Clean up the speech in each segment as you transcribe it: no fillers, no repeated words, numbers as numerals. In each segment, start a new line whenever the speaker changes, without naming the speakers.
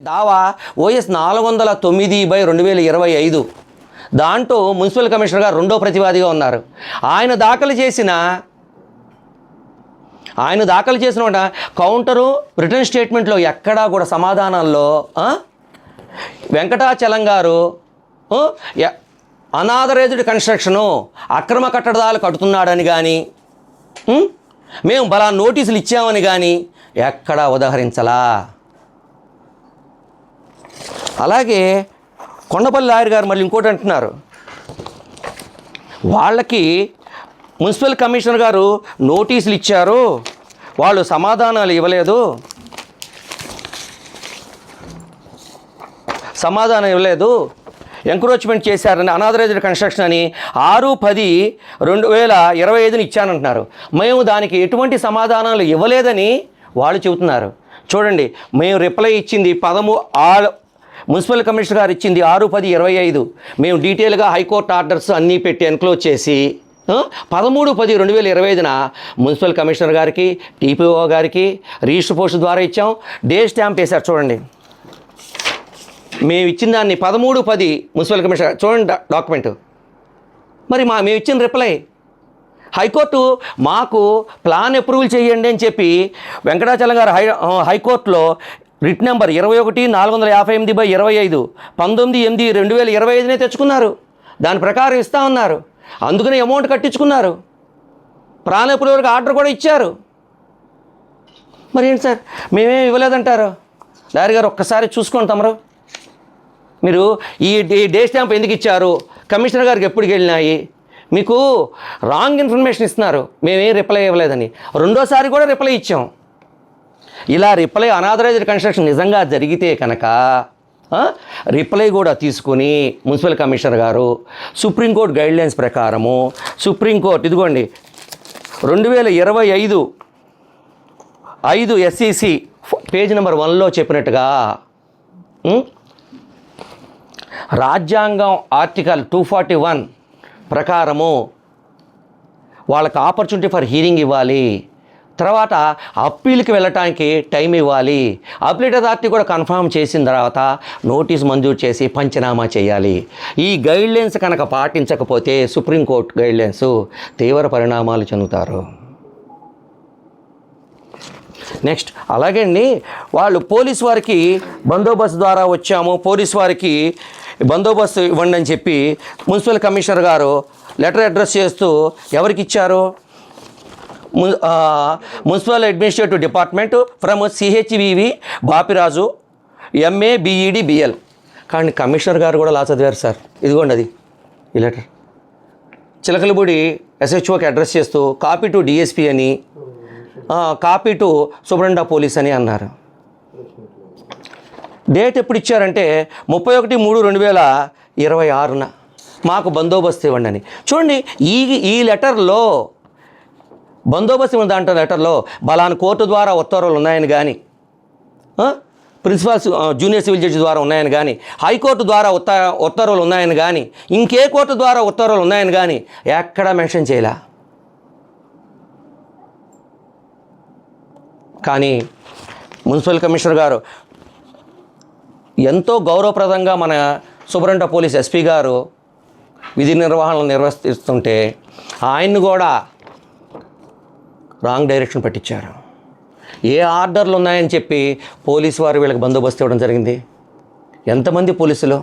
దావా ఓఎస్ 409/2025 దాంట్లో municipal commissioner గారు రెండో ప్రతివాదిగా ఉన్నారు. ఆయన దాఖలు చేసిన కౌంటరు రిటర్న్ స్టేట్మెంట్లో ఎక్కడా కూడా సమాధానాల్లో వెంకటాచలం గారు అనాథరైజ్డ్ కన్స్ట్రక్షను అక్రమ కట్టడాలు కడుతున్నాడని కానీ మేము బలా నోటీసులు ఇచ్చామని కానీ ఎక్కడా ఉదహరించలా. అలాగే కొండపల్లి లాయర్ గారు మళ్ళీ ఇంకోటి అంటున్నారు, వాళ్ళకి మున్సిపల్ కమిషనర్ గారు నోటీసులు ఇచ్చారు, వాళ్ళు సమాధానాలు ఇవ్వలేదు, ఎంక్రోచ్మెంట్ చేశారని అనాథరైజ్డ్ కన్స్ట్రక్షన్ అని 6/10/2025 ఇచ్చానంటున్నారు. మేము దానికి ఎటువంటి సమాధానాలు ఇవ్వలేదని వాళ్ళు చెబుతున్నారు. చూడండి, మేము రిప్లై ఇచ్చింది మున్సిపల్ కమిషనర్ గారు ఇచ్చింది 6/10/25. మేము డీటెయిల్గా హైకోర్టు ఆర్డర్స్ అన్నీ పెట్టి ఎన్క్లోజ్ చేసి 13/10/2025 మున్సిపల్ కమిషనర్ గారికి టీపీఓ గారికి రిజిస్టర్ పోస్ట్ ద్వారా ఇచ్చాం. డే స్టాంప్ వేశారు. చూడండి, మేము ఇచ్చిన దాన్ని 13/10 మున్సిపల్ కమిషనర్ చూడండి డాక్యుమెంటు. మరి మేము ఇచ్చిన రిప్లై హైకోర్టు మాకు ప్లాన్ అప్రూవల్ చేయండి అని చెప్పి వెంకటాచలం గారు హైకోర్టులో రిట్ నెంబర్ 21/458/25 19/8/2025 తెచ్చుకున్నారు. దాని ప్రకారం ఇస్తా ఉన్నారు. అందుకని అమౌంట్ కట్టించుకున్నారు. ప్లాన్ అప్రూవల్కి ఆర్డర్ కూడా ఇచ్చారు. మరి ఏంటి సార్ మేమేం ఇవ్వలేదంటారు? లాయర్ గారు ఒక్కసారి చూసుకోండి తమరు. మీరు ఈ డే స్టాంప్ ఎందుకు ఇచ్చారు, కమిషనర్ గారికి ఎప్పుడు వెళ్ళినాయి, మీకు రాంగ్ ఇన్ఫర్మేషన్ ఇస్తున్నారు, మేమేం రిప్లై ఇవ్వలేదని. రెండోసారి కూడా రిప్లై ఇచ్చాం. ఇలా రిప్లై అనాథరైజ్డ్ కన్స్ట్రక్షన్ నిజంగా జరిగితే కనుక రిప్లై కూడా తీసుకుని మున్సిపల్ కమిషనర్ గారు సుప్రీంకోర్టు గైడ్లైన్స్ ప్రకారము సుప్రీంకోర్టు ఇదిగోండి 2025 SCC పేజ్ నెంబర్ 1లో చెప్పినట్టుగా రాజ్యాంగం ఆర్టికల్ 241 ప్రకారము వాళ్ళకి ఆపర్చునిటీ ఫర్ హీరింగ్ ఇవ్వాలి, తర్వాత అప్పీల్కి వెళ్ళటానికి టైం ఇవ్వాలి, అప్పీల్ అథారిటీ కూడా కన్ఫర్మ్ చేసిన తర్వాత నోటీస్ మంజూరు చేసి పంచనామా చేయాలి. ఈ గైడ్లైన్స్ కనుక పాటించకపోతే సుప్రీంకోర్టు గైడ్లైన్స్ తీవ్ర పరిణామాలు చెందుతారు. నెక్స్ట్ అలాగే అండి, వాళ్ళు పోలీసు వారికి బందోబస్తు ద్వారా వచ్చాము, పోలీసు వారికి బందోబస్తు ఇవ్వండి అని చెప్పి మున్సిపల్ కమిషనర్ గారు లెటర్ అడ్రస్ చేస్తూ ఎవరికి ఇచ్చారు? Municipal administrative department from CHVV Bapiraju MA BEd BL. కానీ కమిషనర్ గారు కూడా లా చదివారు సార్. ఇదిగోండి అది ఈ లెటర్. చిలకలపూడి SHOకి అడ్రస్ చేస్తూ కాపీ టు DSP అని, copy to superintendent of police అని అన్నారు. డేట్ ఎప్పుడు ఇచ్చారంటే 31/3/2026 మాకు బందోబస్తు ఇవ్వండి అని. చూడండి, ఈ లెటర్లో బందోబస్తు ఇవ్వండి దాంట్లో లెటర్లో బలానా కోర్టు ద్వారా ఉత్తర్వులు ఉన్నాయని కానీ, ప్రిన్సిపల్ జూనియర్ సివిల్ జడ్జి ద్వారా ఉన్నాయని కానీ, హైకోర్టు ద్వారా ఉత్తర్వులు ఉన్నాయని కానీ, ఇంకే కోర్టు ద్వారా ఉత్తర్వులు ఉన్నాయని కానీ ఎక్కడా మెన్షన్ చేయలే. కానీ మున్సిపల్ కమిషనర్ గారు ఎంతో గౌరవప్రదంగా మన సూపరింటెండెంట్ ఆఫ్ పోలీస్ SP గారు విధి నిర్వహణలు నిర్వర్తిస్తుంటే ఆయన్ని కూడా రాంగ్ డైరెక్షన్ పట్టించారు. ఏ ఆర్డర్లు ఉన్నాయని చెప్పి పోలీసు వారు వీళ్ళకి బందోబస్తు ఇవ్వడం జరిగింది. ఎంతమంది పోలీసులు,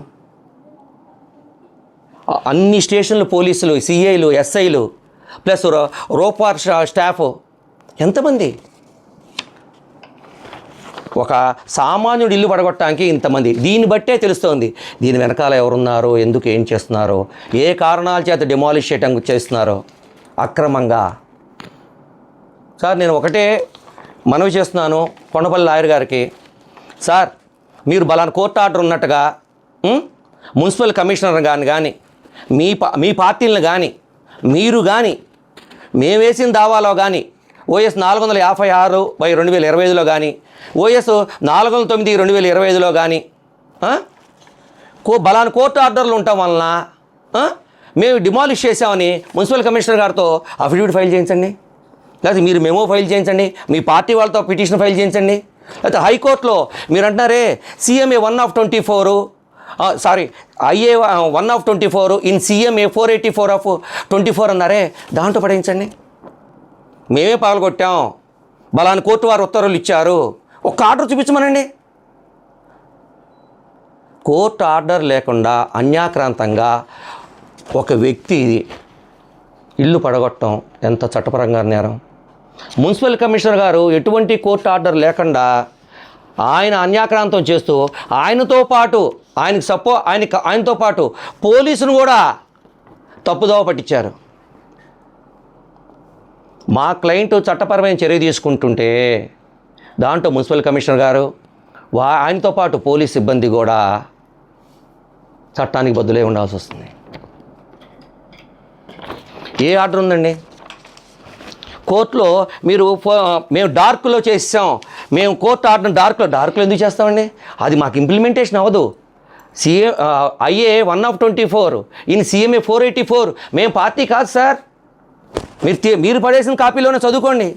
అన్ని స్టేషన్లు పోలీసులు, CIలు SIలు ప్లస్ రోపార్ స్టాఫ్ ఎంతమంది? ఒక సామాన్యుడు ఇల్లు పడగొట్టడానికి ఇంతమంది. దీన్ని బట్టే తెలుస్తోంది దీని వెనకాల ఎవరున్నారో, ఎందుకు ఏం చేస్తున్నారో, ఏ కారణాల చేత డిమాలిష్ చేయడానికి చేస్తున్నారో అక్రమంగా. సార్ నేను ఒకటే మనవి చేస్తున్నాను కొండపల్లి లాయర్ గారికి, సార్ మీరు బలానా కోర్టు ఆర్డర్ ఉన్నట్టుగా మున్సిపల్ కమిషనర్ కానీ మీ పార్టీలను కానీ మీరు కానీ మేము వేసిన దావాలో కానీ OS 456/2025లో కానీ OS 409/2025లో కానీ బలానా కోర్టు ఆర్డర్లు ఉండటం వలన మేము డిమాలిష్ చేసామని మున్సిపల్ కమిషనర్ గారితో అఫిడవిట్ ఫైల్ చేయించండి, లేకపోతే మీరు మెమో ఫైల్ చేయించండి, మీ పార్టీ వాళ్ళతో పిటిషన్ ఫైల్ చేయించండి. అయితే హైకోర్టులో మీరు అంటున్నారే CMA 1/24 sorry IA 1/24 in CMA 484/24 అన్నారే, దాంట్లో పడేయించండి. మేమే పాల్గొట్టాం, బలాని కోర్టు వారు ఉత్తర్వులు ఇచ్చారు, ఒక ఆర్డర్ చూపించమనండి. కోర్టు ఆర్డర్ లేకుండా అన్యాక్రాంతంగా ఒక వ్యక్తి ఇల్లు పడగొట్టడం ఎంత చట్టపరంగా నేరం. మున్సిపల్ కమిషనర్ గారు ఎటువంటి కోర్టు ఆర్డర్ లేకుండా ఆయన అన్యాక్రాంతం చేస్తూ ఆయనతో పాటు ఆయనతో పాటు పోలీసును కూడా తప్పుదోవ పట్టించారు. మా క్లయింట్ చట్టపరమైన చర్య తీసుకుంటుంటే దాంట్లో మున్సిపల్ కమిషనర్ గారు ఆయనతో పాటు పోలీస్ సిబ్బంది కూడా చట్టానికి బద్దులై ఉండాల్సి వస్తుంది. ఏ ఆర్డర్ ఉందండి? కోర్టులో మీరు మేము డార్క్లో చేసాం, మేము కోర్టు ఆర్డర్ డార్క్లో ఎందుకు చేస్తామండి? అది మాకు ఇంప్లిమెంటేషన్ అవ్వదు. IA 1/24 ఇన్ CMA 484 మేము పార్టీ కాదు సార్. మీరు పడేసిన కాపీలోనే చదువుకోండి.